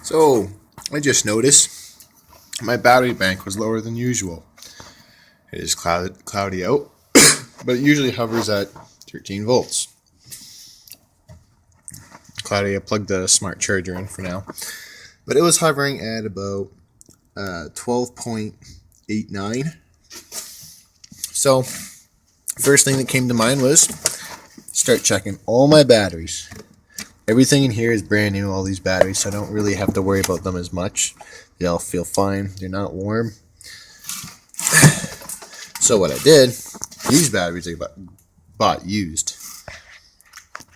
So, I just noticed my battery bank was lower than usual. It is cloudy out, but it usually hovers at 13 volts. Cloudy, I plugged the smart charger in for now, but it was hovering at about 12.89. So, first thing that came to mind was start checking all my batteries. Everything in here is brand new, all these batteries, so I don't really have to worry about them as much. They all feel fine. They're not warm. So what I did, these batteries I bought used.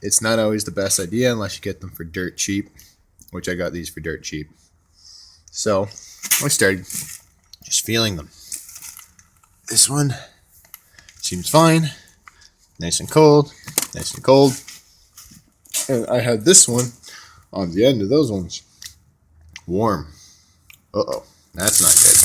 It's not always the best idea unless you get them for dirt cheap, which I got these for dirt cheap. So I started just feeling them. This one seems fine. Nice and cold. Nice and cold. And I had this one on the end of those ones. Warm. Uh-oh. That's not good.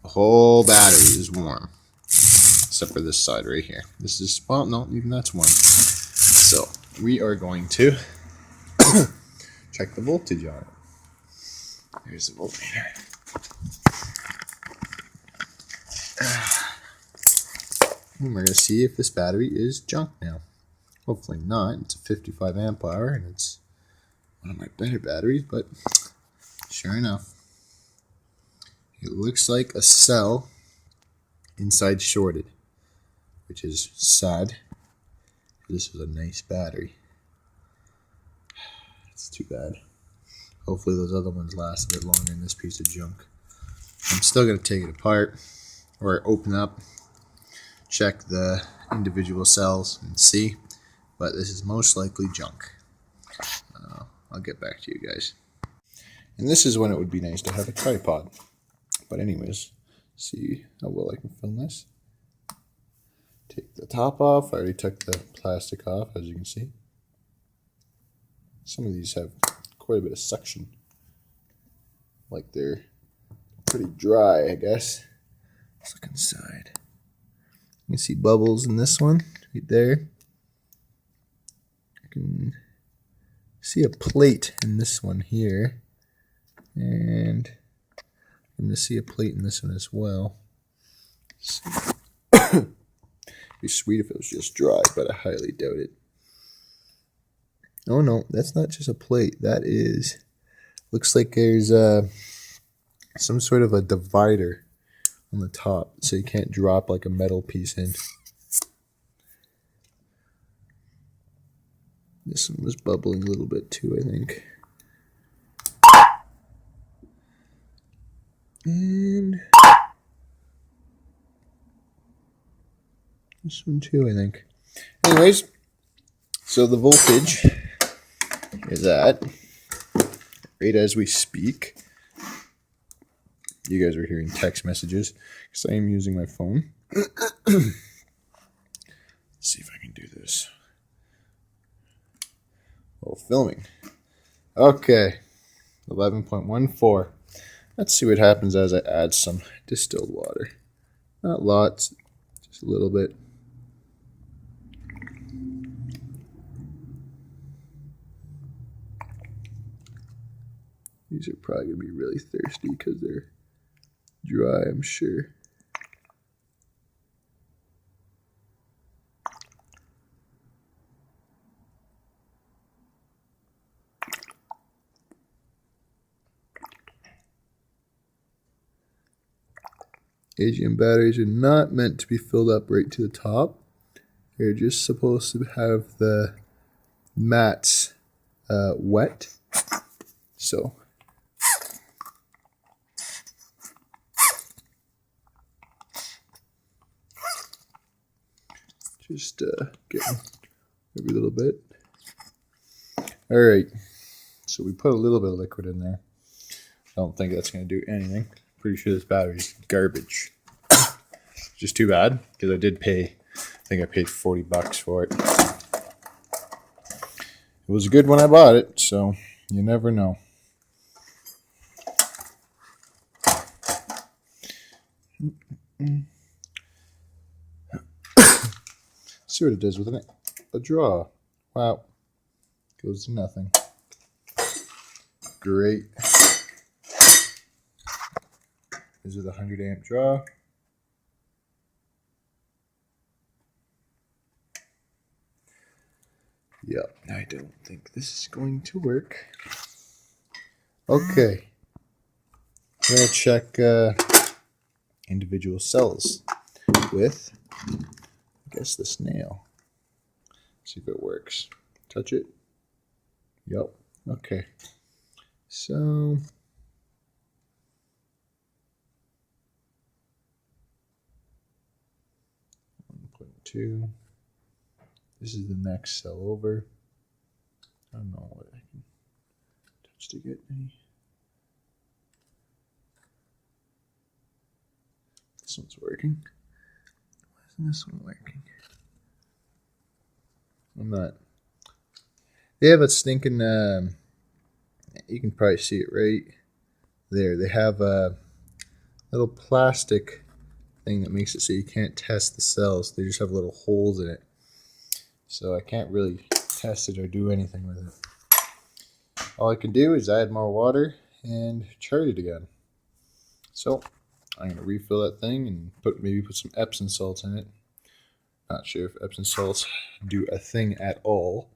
The whole battery is warm. Except for this side right here. This is, well, no, even that's warm. So, we are going to check the voltage on it. Here's the voltmeter. And we're going to see if this battery is junk now. Hopefully not. It's a 55 amp hour and it's one of my better batteries, but sure enough, it looks like a cell inside shorted, which is sad. This was a nice battery. It's too bad. Hopefully those other ones last a bit longer than this piece of junk. I'm still going to take it apart or open up, check the individual cells and see, but this is most likely junk. I'll get back to you guys. And this is when it would be nice to have a tripod. But anyways, see how well I can film this. Take the top off. I already took the plastic off, as you can see. Some of these have quite a bit of suction. Like they're pretty dry, I guess. Let's look inside. You can see bubbles in this one, right there. I can see a plate in this one here. And I'm going to see a plate in this one as well. It'd be sweet if it was just dry, but I highly doubt it. Oh no, that's not just a plate. That is, looks like there's some sort of a divider on the top, so you can't drop like a metal piece in. This one was bubbling a little bit too, I think. And this one too, I think. Anyways, so the voltage is at, right as we speak. You guys are hearing text messages because I am using my phone. Let's see if I can do this while filming. Okay, 11.14. Let's see what happens as I add some distilled water. Not lots, just a little bit. These are probably going to be really thirsty because they're dry, I'm sure. AGM batteries are not meant to be filled up right to the top. They're just supposed to have the mats wet. So just getting every little bit. All right, so we put a little bit of liquid in there. I don't think that's going to do anything. Pretty sure this battery's garbage. Just too bad because I did pay. I think I paid $40 for it. It was good when I bought it, so you never know. See what it does with a draw. Wow. Goes to nothing. Great. This is a 100 amp draw. Yep, I don't think this is going to work. Okay. I'm going to check individual cells with, I guess, this nail. See if it works. Touch it. Yep. Okay. So 1.2. This is the next cell over. I don't know what I can touch to get any. This one's working. Why isn't this one working? I'm not. They have a stinking. You can probably see it right there. They have a little plastic thing that makes it so you can't test the cells. They just have little holes in it. So I can't really test it or do anything with it. All I can do is add more water and charge it again. So I'm going to refill that thing and maybe put some Epsom salts in it. Not sure if Epsom salts do a thing at all,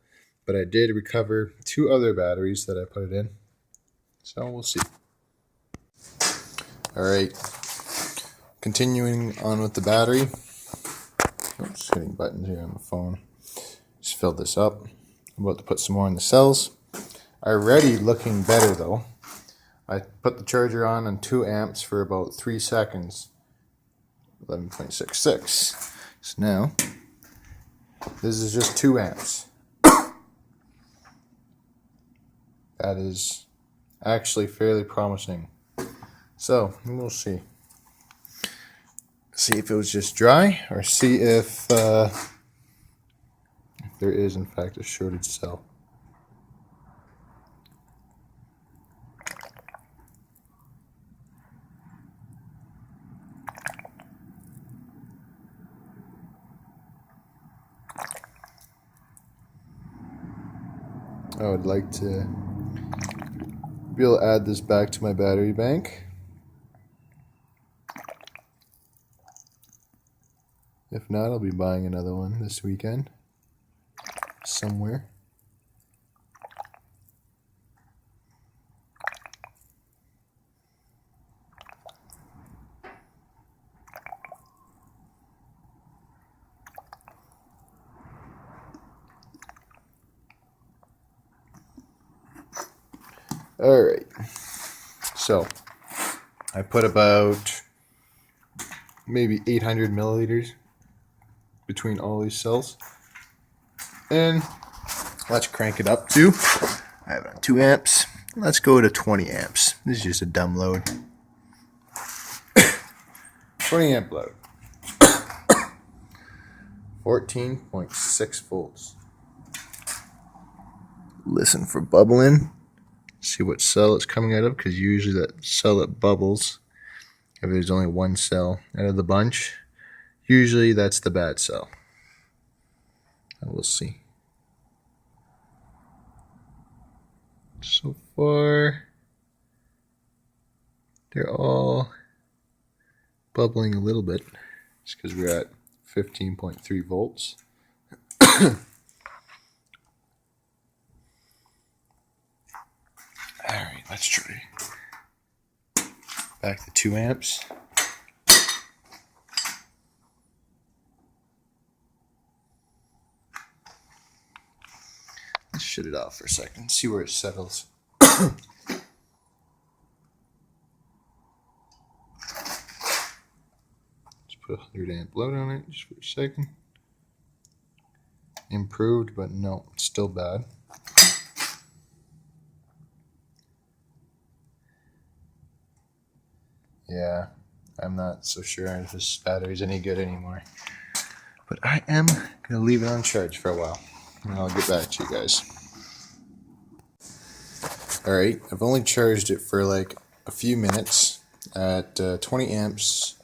but I did recover 2 other batteries that I put it in. So we'll see. Alright, continuing on with the battery. Oops, hitting buttons here on the phone. Just filled this up. I'm about to put some more in the cells. Already looking better though. I put the charger on 2 amps for about 3 seconds. 11.66. So now, this is just 2 amps. That is actually fairly promising. So, we'll see. See if it was just dry, or see if there is in fact a shorted cell. I would like to be able to add this back to my battery bank. If not, I'll be buying another one this weekend somewhere. Alright, so I put about maybe 800 milliliters between all these cells, and let's crank it up to, I have it on 2 amps, let's go to 20 amps. This is just a dumb load. 20 amp load. 14.6 volts. Listen for bubbling. See what cell it's coming out of, because usually that cell that bubbles, if there's only one cell out of the bunch, usually that's the bad cell. We'll see. So far, they're all bubbling a little bit, just because we're at 15.3 volts. Alright, let's try. Back to 2 amps. Let's shut it off for a second, see where it settles. Let's put a 100 amp load on it just for a second. Improved, but no, it's still bad. Yeah, I'm not so sure if this battery's any good anymore. But I am going to leave it on charge for a while, and I'll get back to you guys. Alright, I've only charged it for like a few minutes at 20 amps,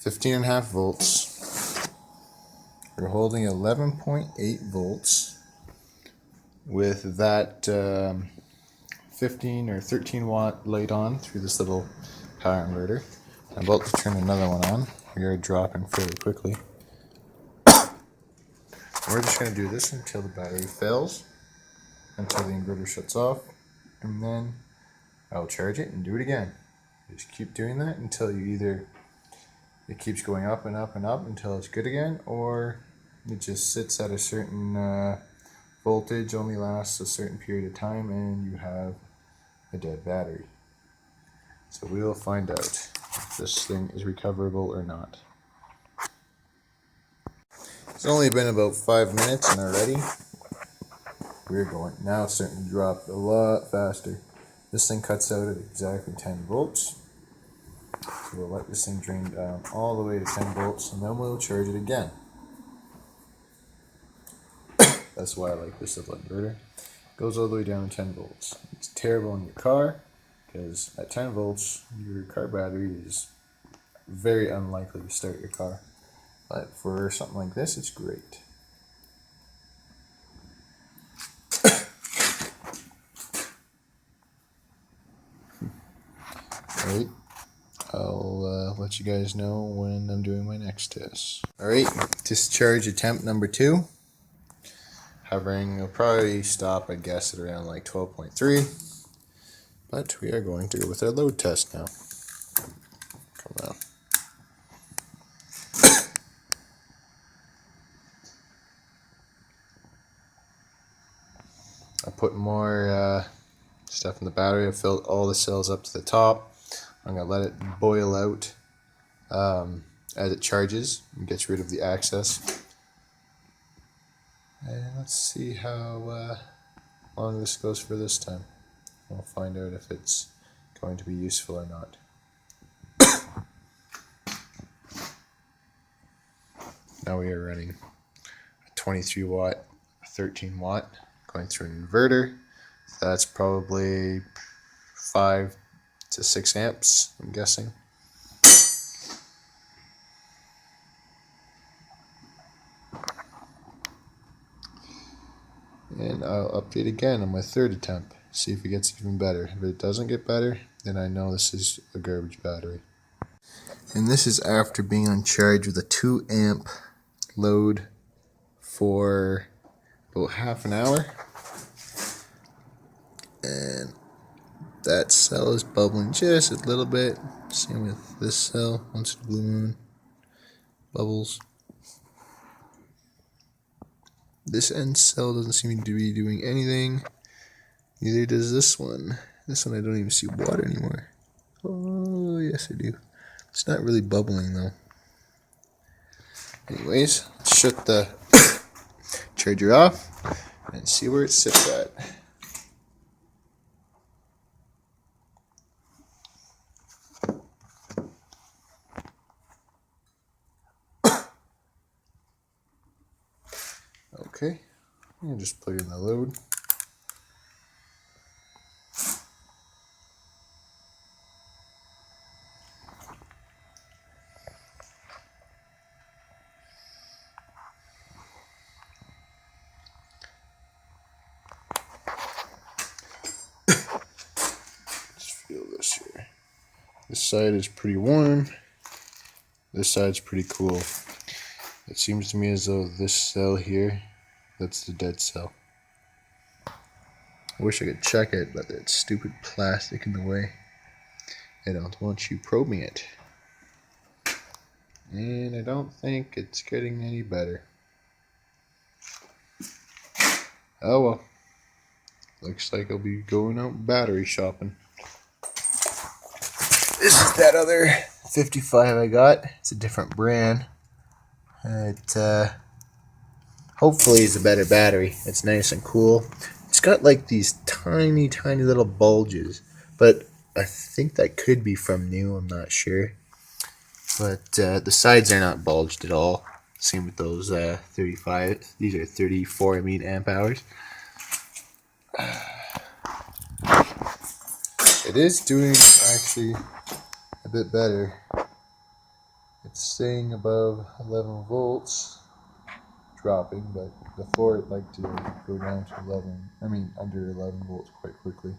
15.5 volts. We're holding 11.8 volts with that 15 or 13 watt light on through this little power inverter. I'm about to turn another one on. We are dropping fairly quickly. We're just going to do this until the battery fails, until the inverter shuts off, and then I'll charge it and do it again. Just keep doing that until you either it keeps going up and up and up until it's good again, or it just sits at a certain voltage, only lasts a certain period of time, and you have a dead battery. So we will find out if this thing is recoverable or not. It's only been about 5 minutes and already we're going. Now it's starting to drop a lot faster. This thing cuts out at exactly 10 volts. So we'll let this thing drain down all the way to 10 volts and then we'll charge it again. That's why I like this little inverter. It goes all the way down to 10 volts. It's terrible in your car because at 10 volts your car battery is very unlikely to start your car. But for something like this, it's great. Alright, I'll let you guys know when I'm doing my next test. Alright, discharge attempt number 2. Hovering, will probably stop, I guess, at around like 12.3. But we are going to go with our load test now. Come on. I put more stuff in the battery. I filled all the cells up to the top. I'm going to let it boil out as it charges and gets rid of the excess. And let's see how long this goes for this time. We'll find out if it's going to be useful or not. Now we are running a 23 watt, 13 watt, going through an inverter. That's probably 5 to 6 amps, I'm guessing. And I'll update again on my third attempt, see if it gets even better. If it doesn't get better, then I know this is a garbage battery. And this is after being on charge with a 2 amp load for about half an hour. And that cell is bubbling just a little bit. Same with this cell, once in a blue moon, bubbles. This end cell doesn't seem to be doing anything. Neither does this one. This one I don't even see water anymore. Oh, yes I do. It's not really bubbling though. Anyways, let's shut the charger off and see where it sits at. Okay, and just plug in the load. Let's feel this here. This side is pretty warm. This side's pretty cool. It seems to me as though this cell here, that's the dead cell. I wish I could check it, but that stupid plastic in the way. I don't want you probing it. And I don't think it's getting any better. Oh well. Looks like I'll be going out battery shopping. This is that other 55 I got. It's a different brand. It hopefully is a better battery. It's nice and cool. It's got like these tiny little bulges, but I think that could be from new. I'm not sure. But the sides are not bulged at all. Same with those 35. These are 34 amp hours. It is doing actually a bit better. It's staying above 11 volts, dropping, but before it liked to go down to under 11 volts quite quickly.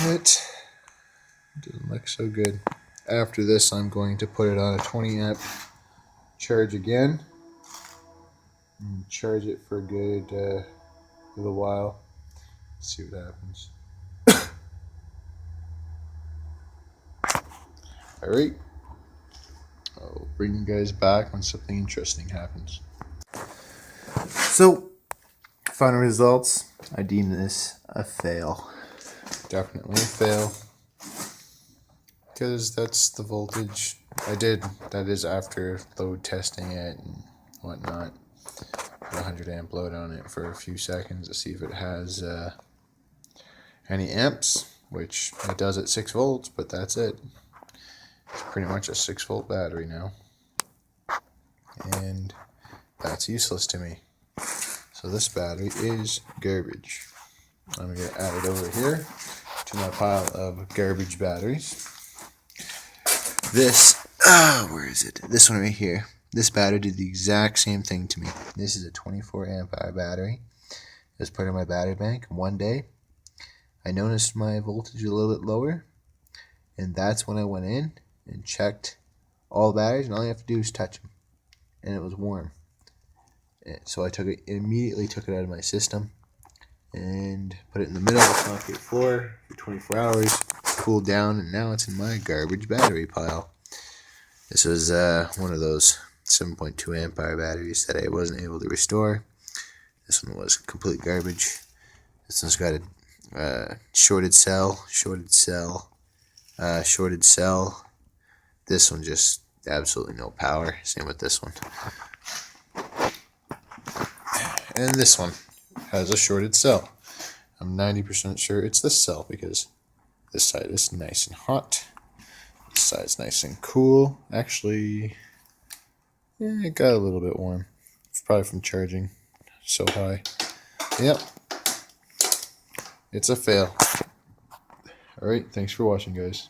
It doesn't look so good. After this, I'm going to put it on a 20 amp charge again and charge it for a good little while. Let's see what happens. Alright, I'll bring you guys back when something interesting happens. So, final results. I deem this a fail. Definitely a fail. Because that's the voltage I did. That is after load testing it and whatnot. 100 amp load on it for a few seconds to see if it has any amps, which it does at 6 volts, but that's it. It's pretty much a 6-volt battery now. And that's useless to me. So this battery is garbage. I'm going to add it over here to my pile of garbage batteries. This, where is it? This one right here. This battery did the exact same thing to me. This is a 24 amp hour battery. As part of my battery bank. One day, I noticed my voltage a little bit lower, and that's when I went in and checked all the batteries, and all you have to do is touch them, and it was warm. So I immediately took it out of my system and put it in the middle of the concrete floor for 24 hours, cooled down, and now it's in my garbage battery pile. This was one of those 7.2 amp hour batteries that I wasn't able to restore. This one was complete garbage. This one's got a shorted cell. This one just absolutely no power. Same with this one. And this one has a shorted cell. I'm 90% sure it's this cell because this side is nice and hot. This side's nice and cool. Actually, yeah, it got a little bit warm. It's probably from charging so high. Yep. It's a fail. Alright, thanks for watching, guys.